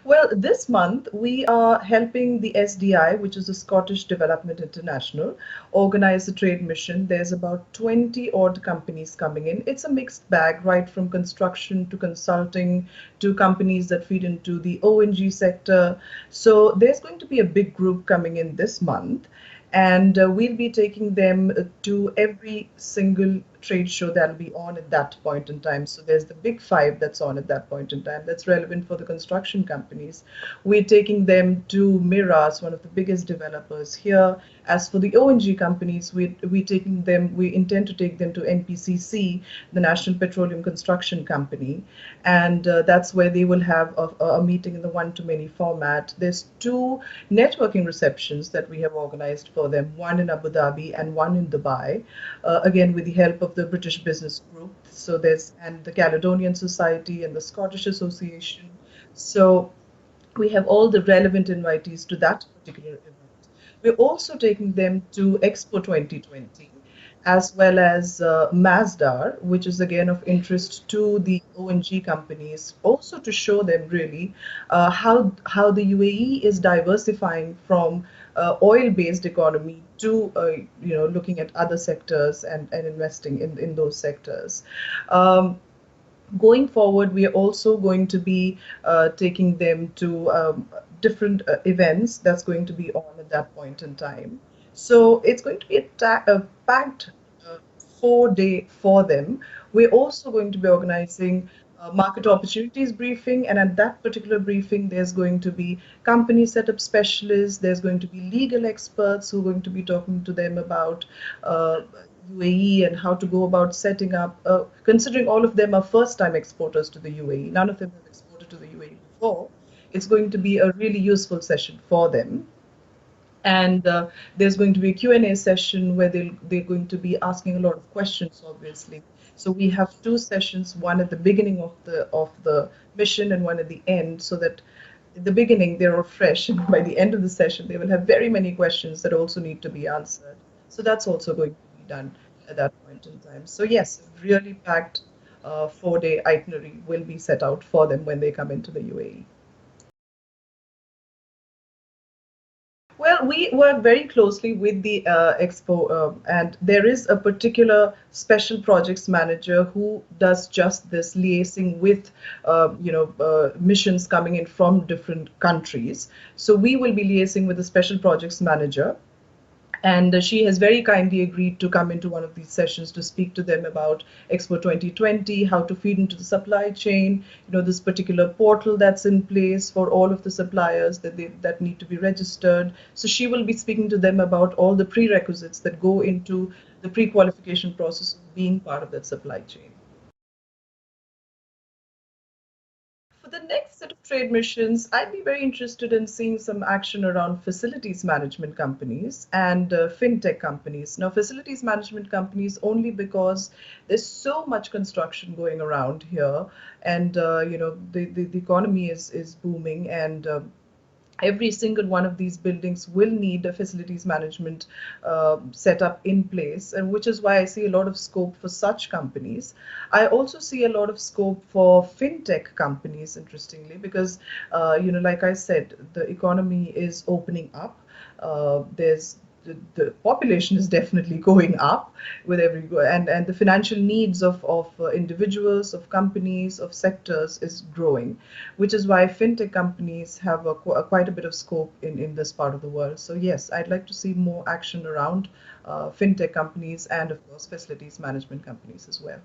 Well, this month we are helping the SDI, which is the Scottish Development International, organize a trade mission. There's about 20 odd companies coming in. It's a mixed bag, right from construction to consulting to companies that feed into the O&G sector. So there's going to be a big group coming in this month, and we'll be taking them to every single trade show that'll be on at that point in time. So there's the big five that's on at that point in time that's relevant for the construction companies. We're taking them to Miras, one of the biggest developers here. As for the O&G companies, we intend to take them to NPCC, the National Petroleum Construction Company, and that's where they will have a meeting in the one-to-many format. There's two networking receptions that we have organized for them, one in Abu Dhabi and one in Dubai, again with the help of the British Business Group. So there's and the Caledonian Society and the Scottish Association. So we have all the relevant invitees to that particular event. We're also taking them to Expo 2020, as well as MASDAR, which is again of interest to the O&G companies, also to show them really how the UAE is diversifying from oil-based economy to looking at other sectors and investing in those sectors. Going forward, we are also going to be taking them to different events that's going to be on at that point in time. So it's going to be a packed 4 day for them. We're also going to be organizing market opportunities briefing, and at that particular briefing, there's going to be company setup specialists, there's going to be legal experts who are going to be talking to them about UAE and how to go about setting up, considering all of them are first time exporters to the UAE, none of them have exported to the UAE before. It's going to be a really useful session for them. And there's going to be a Q&A session where they're going to be asking a lot of questions, obviously. So we have two sessions, one at the beginning of the mission and one at the end, so that at the beginning they're all fresh, and by the end of the session they will have very many questions that also need to be answered. So that's also going to be done at that point in time. So yes, a really packed 4 day itinerary will be set out for them when they come into the UAE. Well, we work very closely with the Expo, and there is a particular special projects manager who does just this, liaising with, missions coming in from different countries. So we will be liaising with the special projects manager, and she has very kindly agreed to come into one of these sessions to speak to them about Expo 2020, how to feed into the supply chain, this particular portal that's in place for all of the suppliers that need to be registered. So she will be speaking to them about all the prerequisites that go into the pre-qualification process of being part of that supply chain. For the next set of trade missions, I'd be very interested in seeing some action around facilities management companies and fintech companies. Now, facilities management companies only because there's so much construction going around here, and the economy is booming, and every single one of these buildings will need a facilities management setup in place, and which is why I see a lot of scope for such companies. I also see a lot of scope for fintech companies, interestingly, because like I said, the economy is opening up. There's the population is definitely going up with every and the financial needs of individuals, of companies, of sectors is growing, which is why fintech companies have quite a bit of scope in this part of the world. So yes, I'd like to see more action around fintech companies and of course facilities management companies as well.